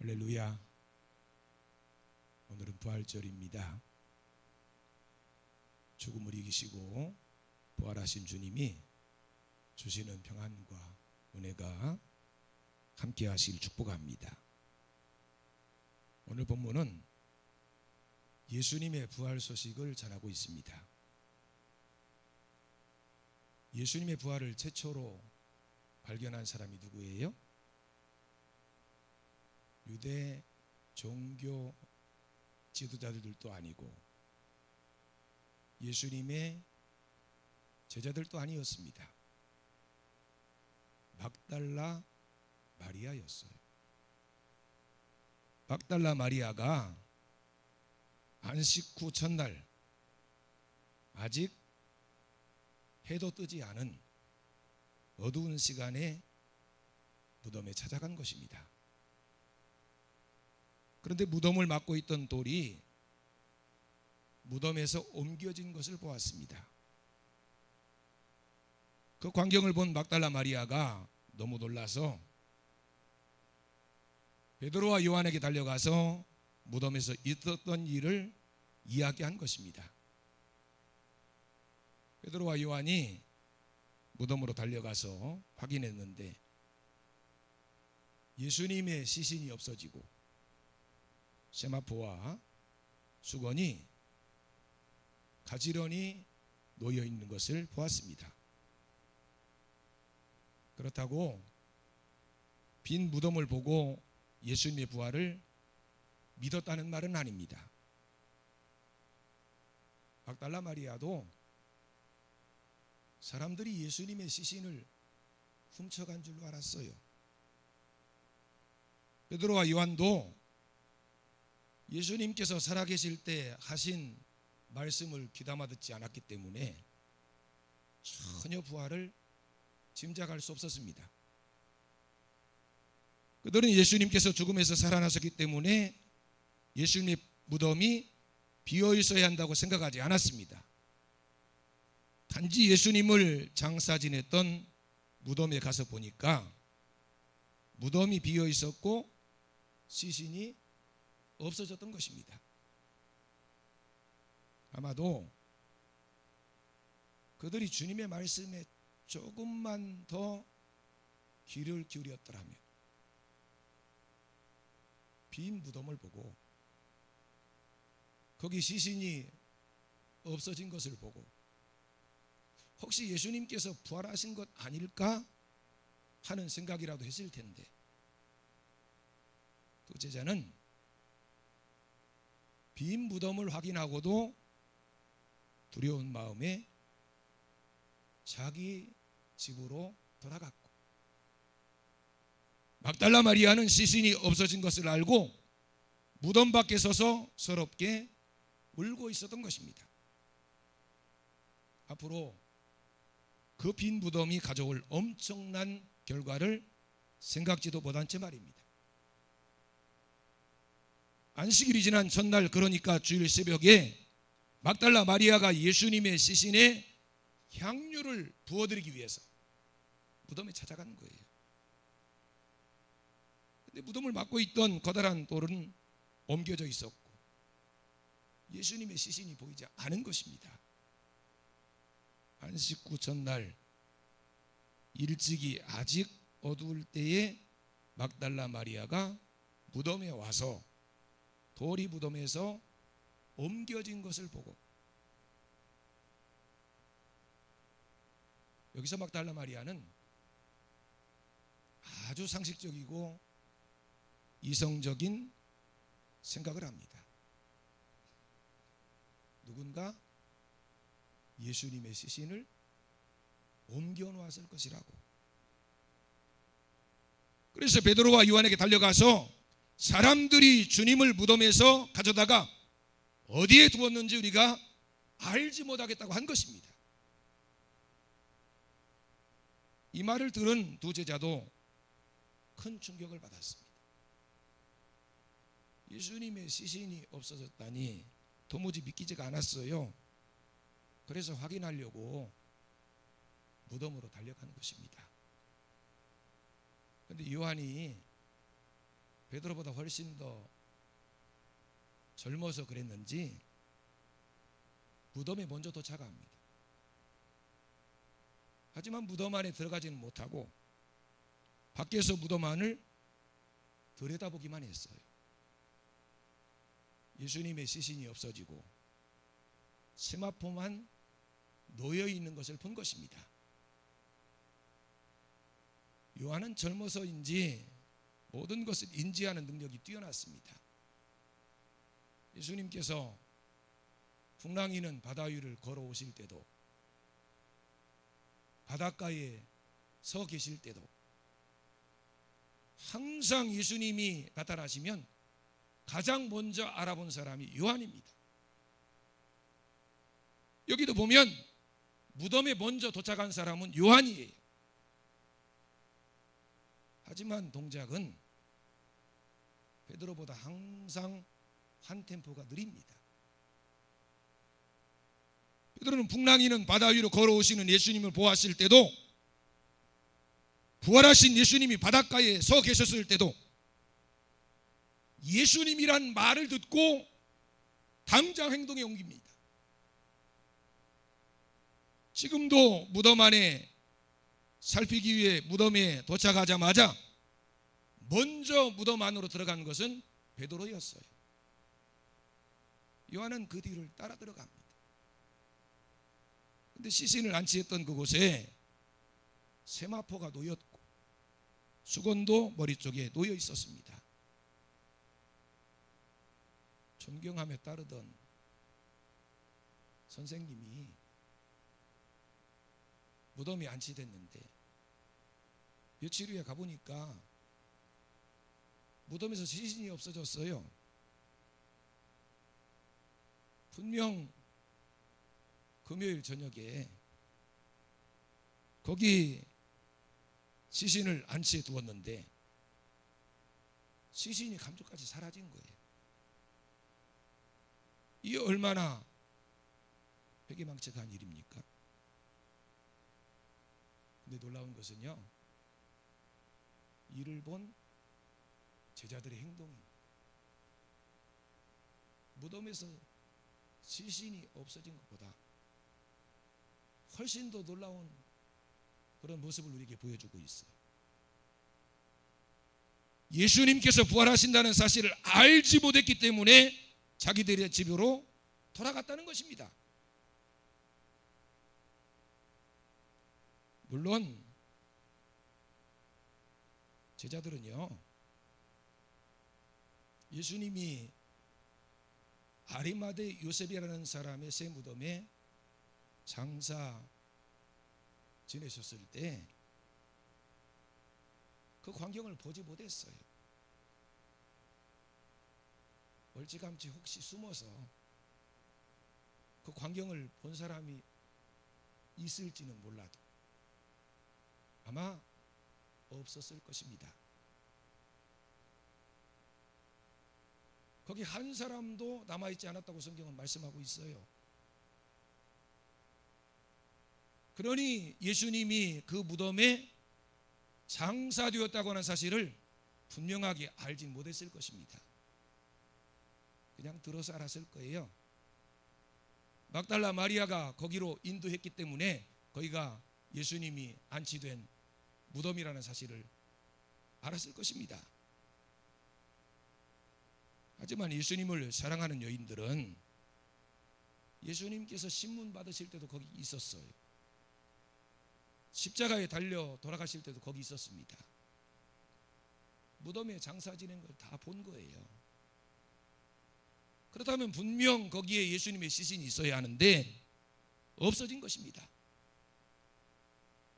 할렐루야. 오늘은 부활절입니다. 죽음을 이기시고 부활하신 주님이 주시는 평안과 은혜가 함께 하시길 축복합니다. 오늘 본문은 예수님의 부활 소식을 전하고 있습니다. 예수님의 부활을 최초로 발견한 사람이 누구예요? 유대 종교 지도자들도 아니고 예수님의 제자들도 아니었습니다. 막달라 마리아였어요. 막달라 마리아가 안식 후 첫날 아직 해도 뜨지 않은 어두운 시간에 무덤에 찾아간 것입니다. 그런데 무덤을 막고 있던 돌이 무덤에서 옮겨진 것을 보았습니다. 그 광경을 본 막달라 마리아가 너무 놀라서 베드로와 요한에게 달려가서 무덤에서 있었던 일을 이야기한 것입니다. 베드로와 요한이 무덤으로 달려가서 확인했는데 예수님의 시신이 없어지고 세마포와 수건이 가지런히 놓여 있는 것을 보았습니다. 그렇다고 빈 무덤을 보고 예수님의 부활을 믿었다는 말은 아닙니다. 막달라 마리아도 사람들이 예수님의 시신을 훔쳐간 줄로 알았어요. 베드로와 요한도 예수님께서 살아계실 때 하신 말씀을 귀담아 듣지 않았기 때문에 전혀 부활을 짐작할 수 없었습니다. 그들은 예수님께서 죽음에서 살아나셨기 때문에 예수님의 무덤이 비어 있어야 한다고 생각하지 않았습니다. 단지 예수님을 장사 지냈던 무덤에 가서 보니까 무덤이 비어 있었고 시신이 없어졌던 것입니다. 아마도 그들이 주님의 말씀에 조금만 더 귀를 기울였더라면 빈 무덤을 보고 거기 시신이 없어진 것을 보고 혹시 예수님께서 부활하신 것 아닐까 하는 생각이라도 했을 텐데 두 제자는 빈 무덤을 확인하고도 두려운 마음에 자기 집으로 돌아갔고 막달라 마리아는 시신이 없어진 것을 알고 무덤 밖에 서서 서럽게 울고 있었던 것입니다. 앞으로 그 빈 무덤이 가져올 엄청난 결과를 생각지도 못한 채 말입니다. 안식일이 지난 전날, 그러니까 주일 새벽에 막달라 마리아가 예수님의 시신에 향유를 부어드리기 위해서 무덤에 찾아간 거예요. 그런데 무덤을 막고 있던 커다란 돌은 옮겨져 있었고 예수님의 시신이 보이지 않은 것입니다. 안식 후 전날 일찍이 아직 어두울 때에 막달라 마리아가 무덤에 와서 돌이 무덤에서 옮겨진 것을 보고 여기서 막달라 마리아는 아주 상식적이고 이성적인 생각을 합니다. 누군가 예수님의 시신을 옮겨 놓았을 것이라고. 그래서 베드로와 요한에게 달려가서 사람들이 주님을 무덤에서 가져다가 어디에 두었는지 우리가 알지 못하겠다고 한 것입니다. 이 말을 들은 두 제자도 큰 충격을 받았습니다. 예수님의 시신이 없어졌다니 도무지 믿기지가 않았어요. 그래서 확인하려고 무덤으로 달려가는 것입니다. 그런데 요한이 베드로보다 훨씬 더 젊어서 그랬는지 무덤에 먼저 도착합니다. 하지만 무덤 안에 들어가지는 못하고 밖에서 무덤 안을 들여다보기만 했어요. 예수님의 시신이 없어지고 세마포만 놓여 있는 것을 본 것입니다. 요한은 젊어서인지 모든 것을 인지하는 능력이 뛰어났습니다. 예수님께서 풍랑이는 바다 위를 걸어오실 때도, 바닷가에 서 계실 때도 항상 예수님이 나타나시면 가장 먼저 알아본 사람이 요한입니다. 여기도 보면 무덤에 먼저 도착한 사람은 요한이에요. 하지만 동작은 베드로보다 항상 한 템포가 느립니다. 베드로는 풍랑이는 바다 위로 걸어오시는 예수님을 보았을 때도, 부활하신 예수님이 바닷가에 서 계셨을 때도 예수님이란 말을 듣고 당장 행동에 옮깁니다. 지금도 무덤 안에 살피기 위해 무덤에 도착하자마자 먼저 무덤 안으로 들어간 것은 베드로였어요. 요한은 그 뒤를 따라 들어갑니다. 그런데 시신을 안치했던 그곳에 세마포가 놓였고 수건도 머리 쪽에 놓여 있었습니다. 존경함에 따르던 선생님이 무덤에 안치됐는데 며칠 후에 가보니까 무덤에서 시신이 없어졌어요. 분명 금요일 저녁에 거기 시신을 안치해 두었는데 시신이 감쪽같이 사라진 거예요. 이게 얼마나 회개망측한 일입니까? 근데 놀라운 것은요, 이를 본 제자들의 행동입니다. 무덤에서 시신이 없어진 것보다 훨씬 더 놀라운 그런 모습을 우리에게 보여주고 있어요. 예수님께서 부활하신다는 사실을 알지 못했기 때문에 자기들의 집으로 돌아갔다는 것입니다. 물론 제자들은요, 예수님이 아리마대 요셉이라는 사람의 새 무덤에 장사 지내셨을 때 그 광경을 보지 못했어요. 멀찌감치 혹시 숨어서 그 광경을 본 사람이 있을지는 몰라도 아마 없었을 것입니다. 거기 한 사람도 남아있지 않았다고 성경은 말씀하고 있어요. 그러니 예수님이 그 무덤에 장사되었다고 하는 사실을 분명하게 알지 못했을 것입니다. 그냥 들어서 알았을 거예요. 막달라 마리아가 거기로 인도했기 때문에 거기가 예수님이 안치된 무덤이라는 사실을 알았을 것입니다. 하지만 예수님을 사랑하는 여인들은 예수님께서 신문 받으실 때도 거기 있었어요. 십자가에 달려 돌아가실 때도 거기 있었습니다. 무덤에 장사 지낸 걸 다 본 거예요. 그렇다면 분명 거기에 예수님의 시신이 있어야 하는데 없어진 것입니다.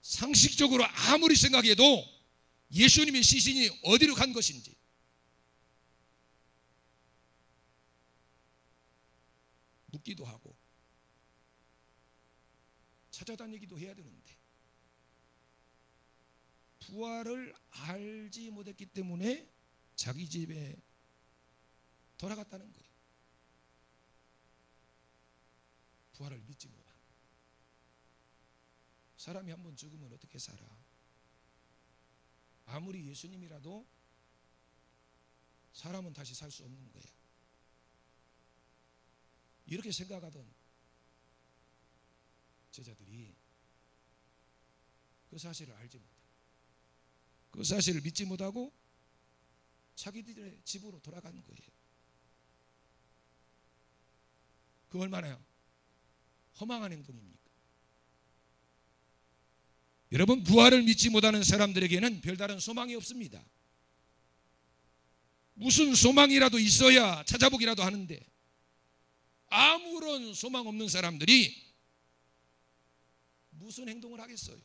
상식적으로 아무리 생각해도 예수님의 시신이 어디로 간 것인지 묻기도 하고 찾아다니기도 해야 되는데 부활을 알지 못했기 때문에 자기 집에 돌아갔다는 거예요. 부활을 믿지 못한 사람이 한번 죽으면 어떻게 살아? 아무리 예수님이라도 사람은 다시 살 수 없는 거야. 이렇게 생각하던 제자들이 그 사실을 알지 못하고 그 사실을 믿지 못하고 자기들의 집으로 돌아간 거예요. 그 얼마나 허망한 행동입니까? 여러분, 부활을 믿지 못하는 사람들에게는 별다른 소망이 없습니다. 무슨 소망이라도 있어야 찾아보기라도 하는데 아무런 소망 없는 사람들이 무슨 행동을 하겠어요?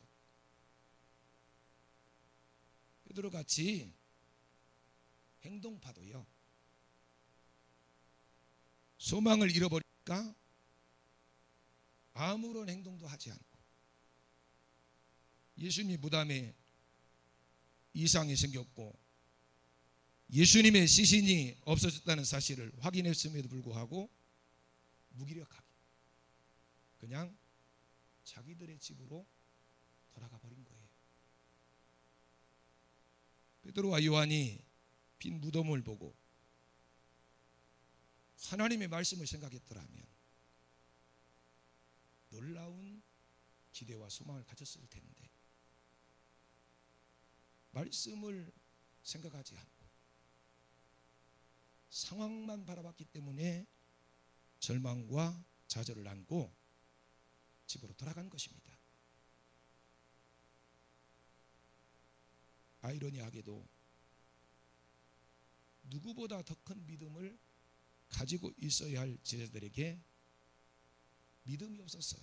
베드로같이 행동파도요, 소망을 잃어버리니까 아무런 행동도 하지 않고 예수님이 무덤에 이상이 생겼고 예수님의 시신이 없어졌다는 사실을 확인했음에도 불구하고 무기력하게 그냥 자기들의 집으로 돌아가 버린 거예요. 베드로와 요한이 빈 무덤을 보고 하나님의 말씀을 생각했더라면 놀라운 기대와 소망을 가졌을 텐데 말씀을 생각하지 않고 상황만 바라봤기 때문에 절망과 좌절을 안고 집으로 돌아간 것입니다. 아이러니하게도 누구보다 더 큰 믿음을 가지고 있어야 할 제자들에게 믿음이 없었어요.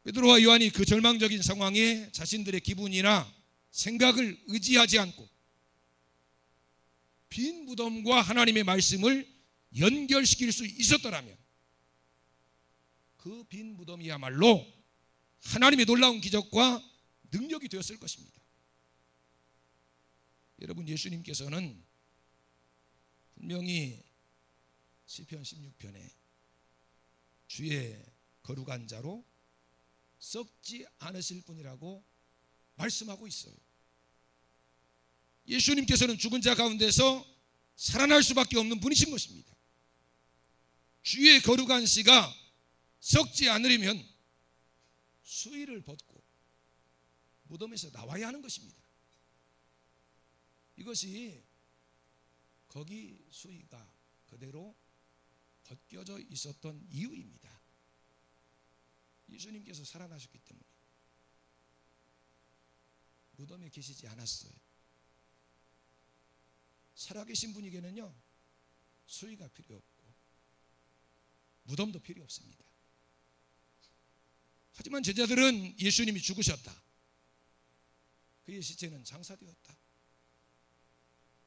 베드로와 요한이 그 절망적인 상황에 자신들의 기분이나 생각을 의지하지 않고 빈 무덤과 하나님의 말씀을 연결시킬 수 있었더라면 그 빈 무덤이야말로 하나님의 놀라운 기적과 능력이 되었을 것입니다. 여러분, 예수님께서는 분명히 시편 16편에 주의 거룩한 자로 썩지 않으실 분이라고 말씀하고 있어요. 예수님께서는 죽은 자 가운데서 살아날 수밖에 없는 분이신 것입니다. 주의 거룩한 씨가 썩지 않으려면 수의를 벗고 무덤에서 나와야 하는 것입니다. 이것이 거기 수의가 그대로 벗겨져 있었던 이유입니다. 예수님께서 살아나셨기 때문에 무덤에 계시지 않았어요. 살아계신 분에게는요 수의가 필요 없고 무덤도 필요 없습니다. 하지만 제자들은 예수님이 죽으셨다, 그의 시체는 장사되었다,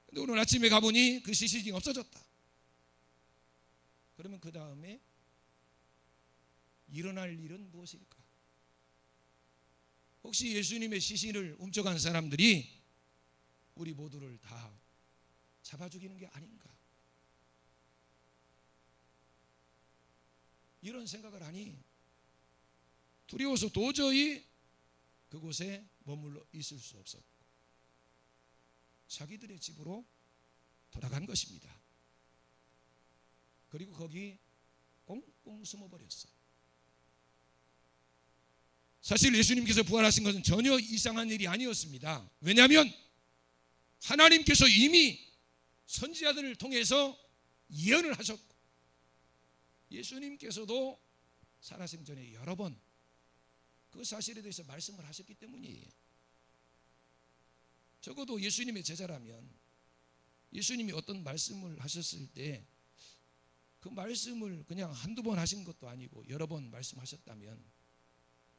근데 오늘 아침에 가보니 그 시신이 없어졌다. 그러면 그 다음에 일어날 일은 무엇일까? 혹시 예수님의 시신을 훔쳐간 사람들이 우리 모두를 다 잡아 죽이는 게 아닌가? 이런 생각을 하니 두려워서 도저히 그곳에 머물러 있을 수 없었고 자기들의 집으로 돌아간 것입니다. 그리고 거기 꽁꽁 숨어버렸어요. 사실 예수님께서 부활하신 것은 전혀 이상한 일이 아니었습니다. 왜냐하면 하나님께서 이미 선지자들을 통해서 예언을 하셨고 예수님께서도 살아생전에 여러 번 그 사실에 대해서 말씀을 하셨기 때문이에요. 적어도 예수님의 제자라면 예수님이 어떤 말씀을 하셨을 때 그 말씀을 그냥 한두 번 하신 것도 아니고 여러 번 말씀하셨다면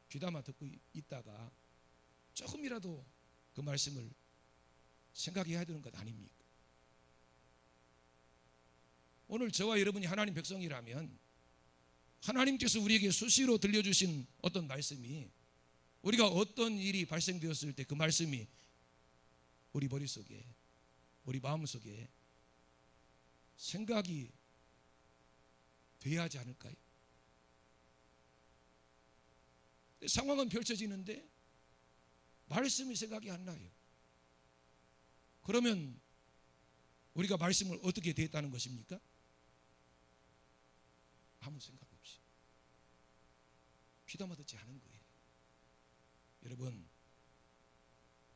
귀담아 듣고 있다가 조금이라도 그 말씀을 생각해야 되는 것 아닙니까? 오늘 저와 여러분이 하나님 백성이라면 하나님께서 우리에게 수시로 들려주신 어떤 말씀이 우리가 어떤 일이 발생되었을 때 그 말씀이 우리 머릿속에 우리 마음속에 생각이 돼야 하지 않을까요? 상황은 펼쳐지는데 말씀이 생각이 안 나요. 그러면 우리가 말씀을 어떻게 대했다는 것입니까? 아무 생각 없이 귀담아 듣지 않은 거예요.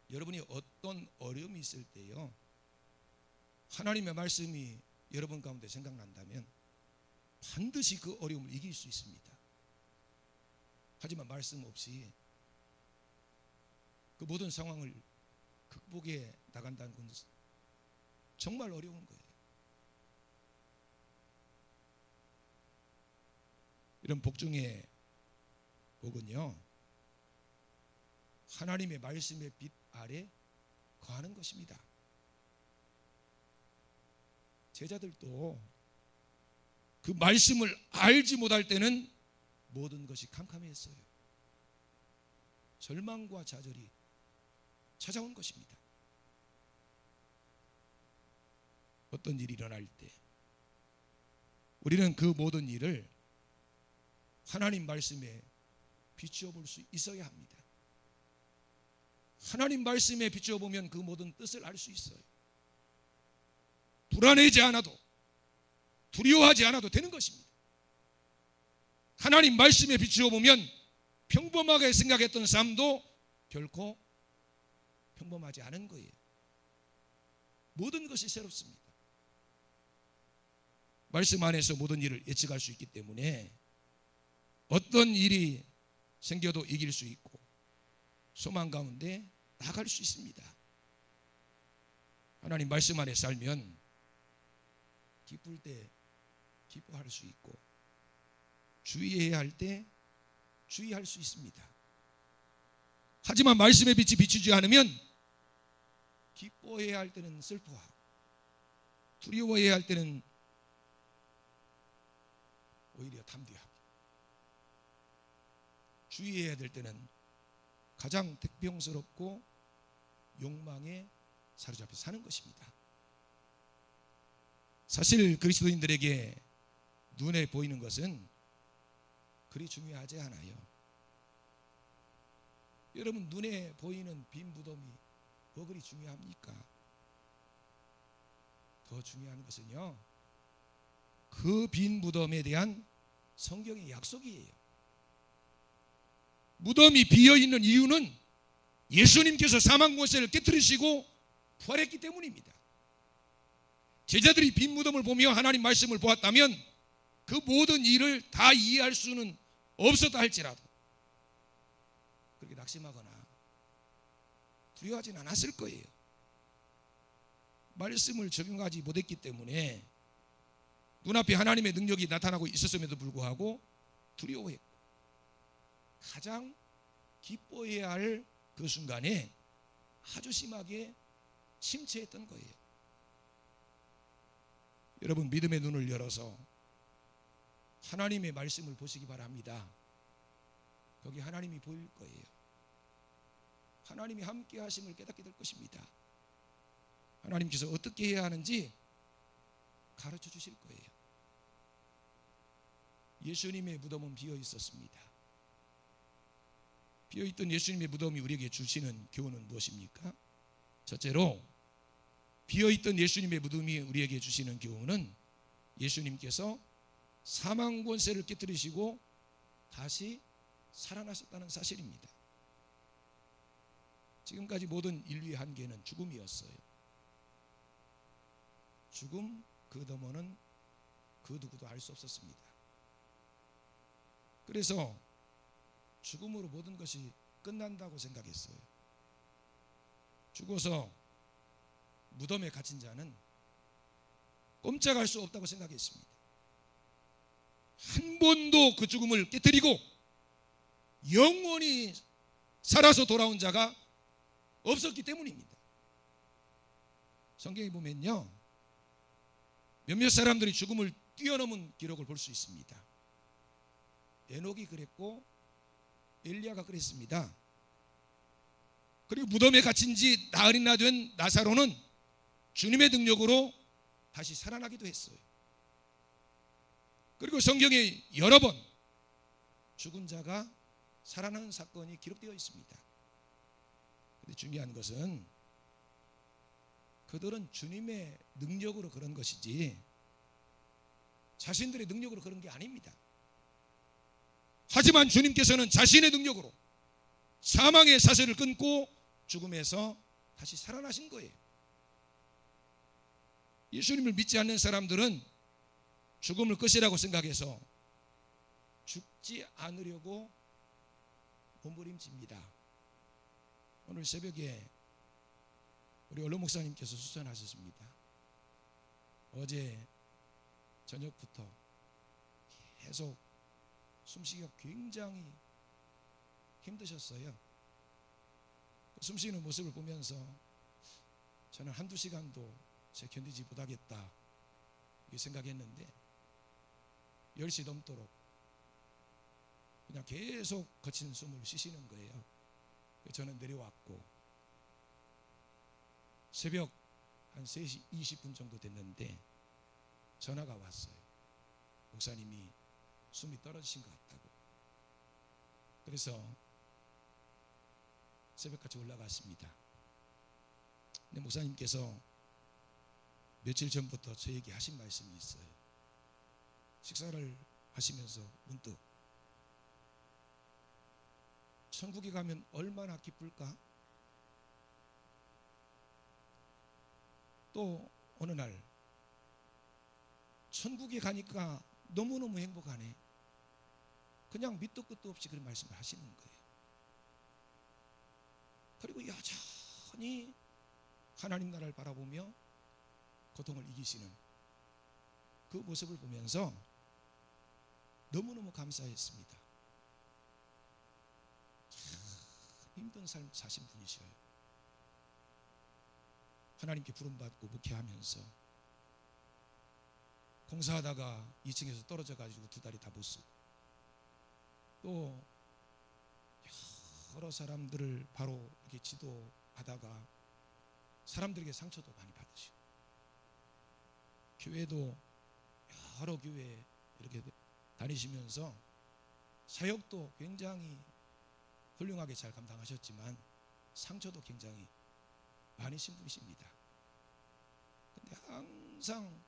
여러분이 어떤 어려움이 있을 때요, 하나님의 말씀이 여러분 가운데 생각난다면 반드시 그 어려움을 이길 수 있습니다. 하지만 말씀 없이 그 모든 상황을 극복해 나간다는 건 정말 어려운 거예요. 이런 복중의 복은요, 하나님의 말씀의 빛 아래 거하는 것입니다. 제자들도 그 말씀을 알지 못할 때는 모든 것이 캄캄했어요. 절망과 좌절이 찾아온 것입니다. 어떤 일이 일어날 때 우리는 그 모든 일을 하나님 말씀에 비추어 볼 수 있어야 합니다. 하나님 말씀에 비추어 보면 그 모든 뜻을 알 수 있어요. 불안해하지 않아도, 두려워하지 않아도 되는 것입니다. 하나님 말씀에 비추어 보면 평범하게 생각했던 삶도 결코 평범하지 않은 거예요. 모든 것이 새롭습니다. 말씀 안에서 모든 일을 예측할 수 있기 때문에 어떤 일이 생겨도 이길 수 있고 소망 가운데 나갈 수 있습니다. 하나님 말씀 안에 살면 기쁠 때 기뻐할 수 있고 주의해야 할 때 주의할 수 있습니다. 하지만 말씀의 빛이 비추지 않으면 기뻐해야 할 때는 슬퍼하고 두려워해야 할 때는 오히려 담대하고 주의해야 될 때는 가장 택병스럽고 욕망에 사로잡혀 사는 것입니다. 사실 그리스도인들에게 눈에 보이는 것은 그리 중요하지 않아요. 여러분, 눈에 보이는 빈 무덤이 뭐 그리 중요합니까? 더 중요한 것은요, 그 빈 무덤에 대한 성경의 약속이에요. 무덤이 비어있는 이유는 예수님께서 사망 권세를 깨뜨리시고 부활했기 때문입니다. 제자들이 빈 무덤을 보며 하나님 말씀을 보았다면 그 모든 일을 다 이해할 수는 없었다 할지라도 그렇게 낙심하거나 두려워하지는 않았을 거예요. 말씀을 적용하지 못했기 때문에 눈앞에 하나님의 능력이 나타나고 있었음에도 불구하고 두려워했고 가장 기뻐해야 할 그 순간에 아주 심하게 침체했던 거예요. 여러분, 믿음의 눈을 열어서 하나님의 말씀을 보시기 바랍니다. 거기 하나님이 보일 거예요. 하나님이 함께 하심을 깨닫게 될 것입니다. 하나님께서 어떻게 해야 하는지 가르쳐 주실 거예요. 예수님의 무덤은 비어 있었습니다. 비어있던 예수님의 무덤이 우리에게 주시는 교훈은 무엇입니까? 첫째로, 비어있던 예수님의 무덤이 우리에게 주시는 교훈은 예수님께서 사망 권세를 깨뜨리시고 다시 살아나셨다는 사실입니다. 지금까지 모든 인류의 한계는 죽음이었어요. 죽음 그 너머는 그 누구도 알 수 없었습니다. 그래서 죽음으로 모든 것이 끝난다고 생각했어요. 죽어서 무덤에 갇힌 자는 꼼짝할 수 없다고 생각했습니다. 한 번도 그 죽음을 깨뜨리고 영원히 살아서 돌아온 자가 없었기 때문입니다. 성경에 보면요, 몇몇 사람들이 죽음을 뛰어넘은 기록을 볼 수 있습니다. 에녹이 그랬고 엘리야가 그랬습니다. 그리고 무덤에 갇힌 지 나흘이나 된 나사로는 주님의 능력으로 다시 살아나기도 했어요. 그리고 성경에 여러 번 죽은 자가 살아나는 사건이 기록되어 있습니다. 그런데 중요한 것은 그들은 주님의 능력으로 그런 것이지 자신들의 능력으로 그런 게 아닙니다. 하지만 주님께서는 자신의 능력으로 사망의 사슬을 끊고 죽음에서 다시 살아나신 거예요. 예수님을 믿지 않는 사람들은 죽음을 끝이라고 생각해서 죽지 않으려고 몸부림칩니다. 오늘 새벽에 우리 언론 목사님께서 수천하셨습니다. 어제 저녁부터 계속 숨쉬기가 굉장히 힘드셨어요. 숨쉬는 모습을 보면서 저는 한두 시간도 견디지 못하겠다 이렇게 생각했는데 10시 넘도록 그냥 계속 거친 숨을 쉬시는 거예요. 저는 내려왔고 새벽 한 3시 20분 정도 됐는데 전화가 왔어요. 목사님이 숨이 떨어지신 것 같다고. 그래서 새벽까지 올라갔습니다. 근데 목사님께서 며칠 전부터 저에게 하신 말씀이 있어요. 식사를 하시면서 문득 천국에 가면 얼마나 기쁠까? 또 어느 날 천국에 가니까 너무너무 행복하네. 그냥 밑도 끝도 없이 그런 말씀을 하시는 거예요. 그리고 여전히 하나님 나라를 바라보며 고통을 이기시는 그 모습을 보면서 너무너무 감사했습니다. 참 힘든 삶 사신 분이셔요. 하나님께 부름받고 목회하면서 공사하다가 2층에서 떨어져 가지고 2다리 다 못 쓰고 또 여러 사람들을 바로 이렇게 지도하다가 사람들에게 상처도 많이 받으시고 교회도 여러 교회 이렇게 다니시면서 사역도 굉장히 훌륭하게 잘 감당하셨지만 상처도 굉장히 많으신 분이십니다. 근데 항상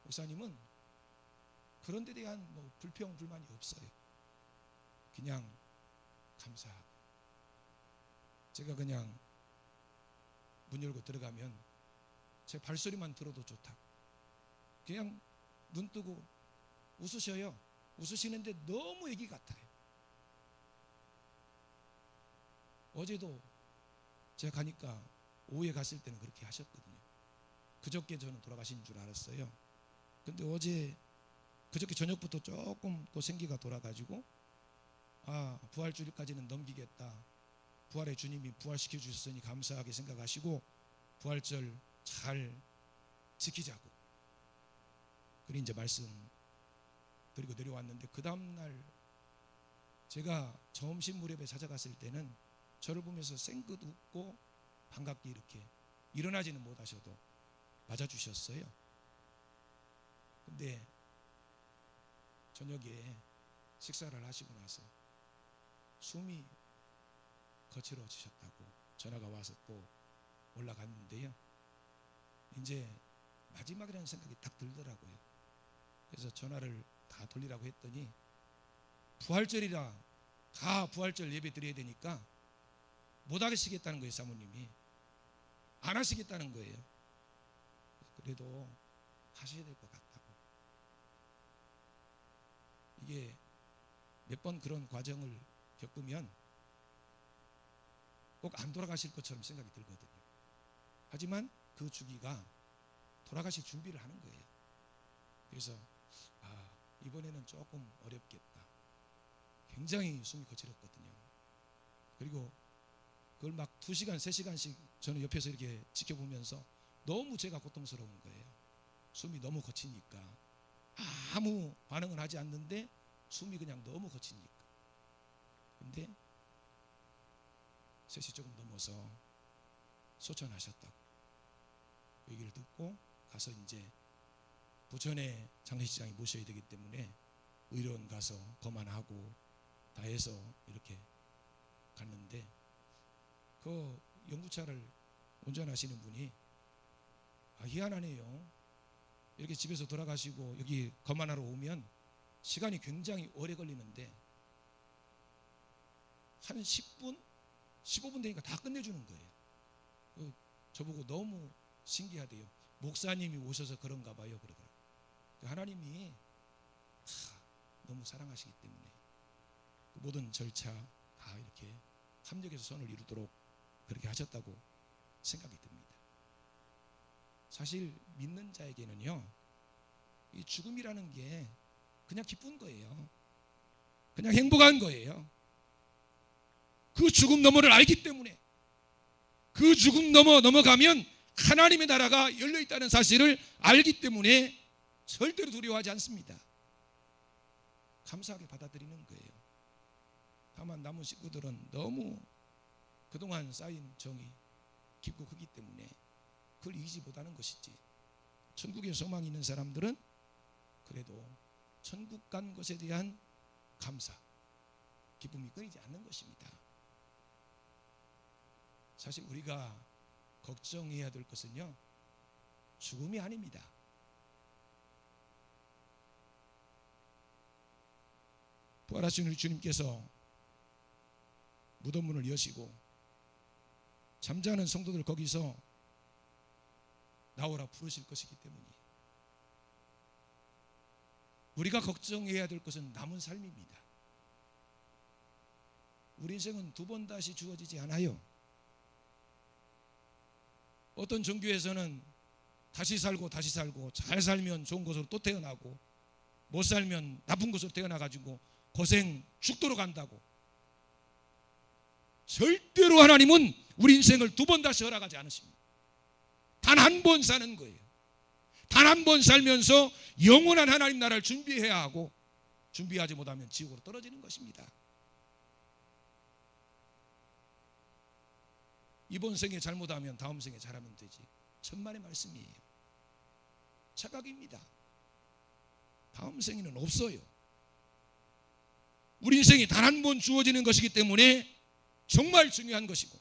목사님은 그런 데 대한 불평 불만이 없어요. 그냥 감사하고 제가 그냥 문 열고 들어가면 제 발소리만 들어도 좋다고 그냥 눈 뜨고 웃으셔요. 웃으시는데 너무 애기 같아요. 어제도 제가 가니까 오후에 갔을 때는 그렇게 하셨거든요. 그저께 저는 돌아가신 줄 알았어요. 근데 그저께 저녁부터 조금 또 생기가 돌아가지고 부활주일까지는 넘기겠다. 부활의 주님이 부활시켜 주셨으니 감사하게 생각하시고 부활절 잘 지키자고. 그리고 이제 말씀 드리고 내려왔는데 그 다음날 제가 점심 무렵에 찾아갔을 때는 저를 보면서 생긋 웃고 반갑게 이렇게 일어나지는 못하셔도 맞아주셨어요. 근데 저녁에 식사를 하시고 나서 숨이 거칠어지셨다고 전화가 와서 또 올라갔는데요. 이제 마지막이라는 생각이 딱 들더라고요. 그래서 전화를 다 돌리라고 했더니 부활절이라 다 부활절 예배 드려야 되니까 못 하시겠다는 거예요. 사모님이 안 하시겠다는 거예요. 그래도 하셔야 될 것 같다고. 이게 몇 번 그런 과정을 겪으면 꼭 안 돌아가실 것처럼 생각이 들거든요. 하지만 그 주기가 돌아가실 준비를 하는 거예요. 그래서 이번에는 조금 어렵겠다. 굉장히 숨이 거칠었거든요. 그리고 그걸 막 2시간, 3시간씩 저는 옆에서 이렇게 지켜보면서 너무 제가 고통스러운 거예요. 숨이 너무 거치니까 아무 반응은 하지 않는데 숨이 그냥 너무 거치니까. 근데 3시 조금 넘어서 소천하셨다고 얘기를 듣고 가서 이제 부천에 장례식장에 모셔야 되기 때문에 의료원 가서 검안하고 다 해서 이렇게 갔는데 그 연구차를 운전하시는 분이 희한하네요. 이렇게 집에서 돌아가시고 여기 거만하러 오면 시간이 굉장히 오래 걸리는데 한 10분, 15분 되니까 다 끝내주는 거예요. 저보고 너무 신기하대요. 목사님이 오셔서 그런가 봐요. 그러더라고요. 하나님이 너무 사랑하시기 때문에 모든 절차 다 이렇게 합력해서 선을 이루도록 그렇게 하셨다고 생각이 듭니다. 사실 믿는 자에게는요, 이 죽음이라는 게 그냥 기쁜 거예요. 그냥 행복한 거예요. 그 죽음 너머를 알기 때문에, 그 죽음 넘어가면 하나님의 나라가 열려 있다는 사실을 알기 때문에 절대로 두려워하지 않습니다. 감사하게 받아들이는 거예요. 다만 남은 식구들은 너무 그동안 쌓인 정이 깊고 크기 때문에 그걸 이기지 못하는 것이지, 천국에 소망이 있는 사람들은 그래도 천국 간 것에 대한 감사, 기쁨이 끊이지 않는 것입니다. 사실 우리가 걱정해야 될 것은요, 죽음이 아닙니다. 부활하신 우리 주님께서 무덤 문을 여시고 잠자는 성도들 거기서 나오라 부르실 것이기 때문이에요. 우리가 걱정해야 될 것은 남은 삶입니다. 우리 인생은 두 번 다시 주어지지 않아요. 어떤 종교에서는 다시 살고 잘 살면 좋은 곳으로 또 태어나고 못 살면 나쁜 곳으로 태어나가지고 고생 죽도록 한다고. 절대로 하나님은 우리 인생을 두 번 다시 허락하지 않으십니다. 단 한 번 사는 거예요. 단 한 번 살면서 영원한 하나님 나라를 준비해야 하고, 준비하지 못하면 지옥으로 떨어지는 것입니다. 이번 생에 잘못하면 다음 생에 잘하면 되지. 천만의 말씀이에요. 착각입니다. 다음 생에는 없어요. 우리 인생이 단 한 번 주어지는 것이기 때문에 정말 중요한 것이고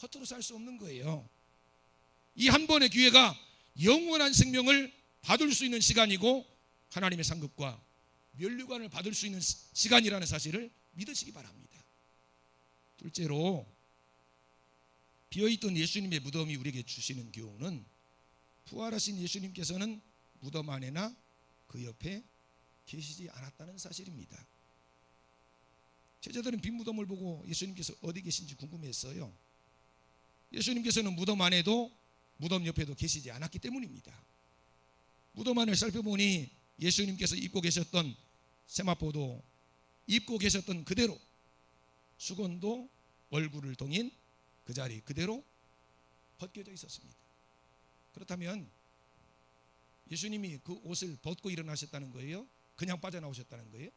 허투루 살 수 없는 거예요. 이 한 번의 기회가 영원한 생명을 받을 수 있는 시간이고 하나님의 상급과 면류관을 받을 수 있는 시간이라는 사실을 믿으시기 바랍니다. 둘째로, 비어있던 예수님의 무덤이 우리에게 주시는 교훈은 부활하신 예수님께서는 무덤 안에나 그 옆에 계시지 않았다는 사실입니다. 제자들은 빈 무덤을 보고 예수님께서 어디 계신지 궁금했어요. 예수님께서는 무덤 안에도 무덤 옆에도 계시지 않았기 때문입니다. 무덤 안을 살펴보니 예수님께서 입고 계셨던 세마포도 입고 계셨던 그대로, 수건도 얼굴을 동인 그 자리 그대로 벗겨져 있었습니다. 그렇다면 예수님이 그 옷을 벗고 일어나셨다는 거예요? 그냥 빠져나오셨다는 거예요?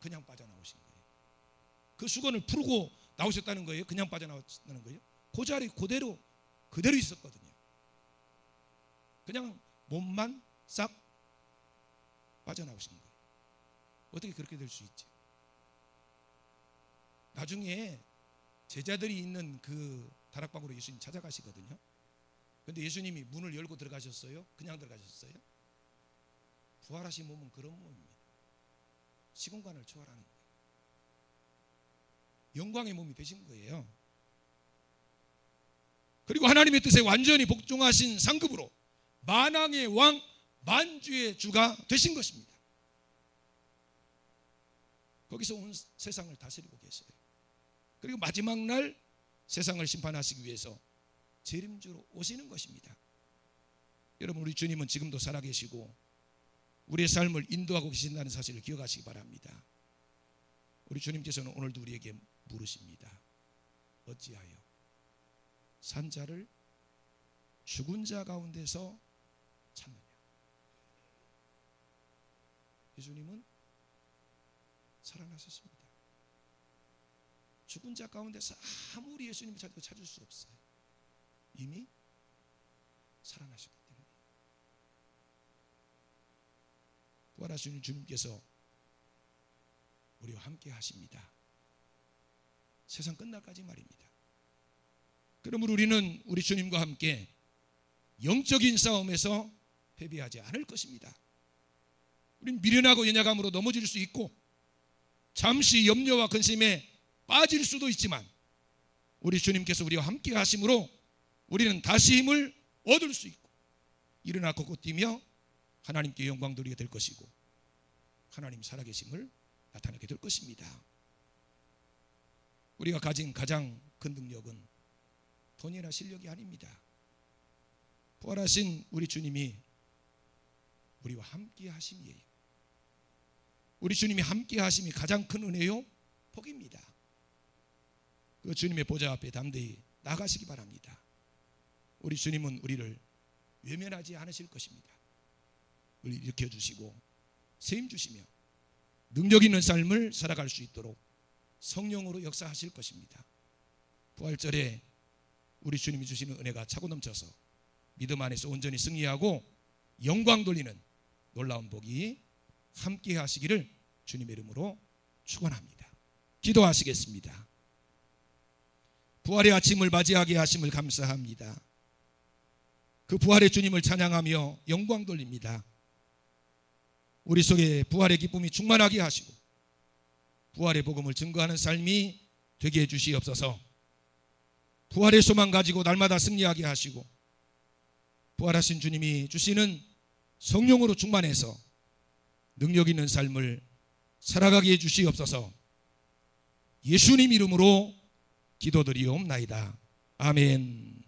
그냥 빠져나오신 거예요. 그 수건을 풀고 나오셨다는 거예요? 그냥 빠져나왔다는 거예요? 그 자리 그대로 있었거든요. 그냥 몸만 싹 빠져나오신 거예요. 어떻게 그렇게 될 수 있지? 나중에 제자들이 있는 그 다락방으로 예수님 찾아가시거든요. 그런데 예수님이 문을 열고 들어가셨어요? 그냥 들어가셨어요? 부활하신 몸은 그런 몸입니다. 시공간을 초월하는 거예요. 영광의 몸이 되신 거예요. 그리고 하나님의 뜻에 완전히 복종하신 상급으로 만왕의 왕, 만주의 주가 되신 것입니다. 거기서 온 세상을 다스리고 계세요. 그리고 마지막 날 세상을 심판하시기 위해서 재림주로 오시는 것입니다. 여러분, 우리 주님은 지금도 살아계시고 우리의 삶을 인도하고 계신다는 사실을 기억하시기 바랍니다. 우리 주님께서는 오늘도 우리에게 물으십니다. 어찌하여 산자를 죽은 자 가운데서 찾느냐? 예수님은 살아나셨습니다. 죽은 자 가운데서 아무리 예수님을 찾아도 찾을 수 없어요. 이미 살아나셨기 때문에. 부활하신 주님께서 우리와 함께 하십니다. 세상 끝날까지 말입니다. 그러므로 우리는 우리 주님과 함께 영적인 싸움에서 패배하지 않을 것입니다. 우린 미련하고 연약함으로 넘어질 수 있고 잠시 염려와 근심에 빠질 수도 있지만 우리 주님께서 우리와 함께 하심으로 우리는 다시 힘을 얻을 수 있고 일어나 걷고 뛰며 하나님께 영광 돌리게 될 것이고 하나님 살아계심을 나타내게 될 것입니다. 우리가 가진 가장 큰 능력은 돈이나 실력이 아닙니다. 부활하신 우리 주님이 우리와 함께 하심이에요. 우리 주님이 함께 하심이 가장 큰 은혜요 복입니다. 그 주님의 보좌 앞에 담대히 나가시기 바랍니다. 우리 주님은 우리를 외면하지 않으실 것입니다. 우리 일으켜 주시고 세임 주시며 능력 있는 삶을 살아갈 수 있도록 성령으로 역사하실 것입니다. 부활절에 우리 주님이 주시는 은혜가 차고 넘쳐서 믿음 안에서 온전히 승리하고 영광 돌리는 놀라운 복이 함께 하시기를 주님의 이름으로 축원합니다. 기도하시겠습니다. 부활의 아침을 맞이하게 하심을 감사합니다. 그 부활의 주님을 찬양하며 영광 돌립니다. 우리 속에 부활의 기쁨이 충만하게 하시고 부활의 복음을 증거하는 삶이 되게 해 주시옵소서. 부활의 소망 가지고 날마다 승리하게 하시고 부활하신 주님이 주시는 성령으로 충만해서 능력 있는 삶을 살아가게 해 주시옵소서. 예수님 이름으로 기도드리옵나이다. 아멘.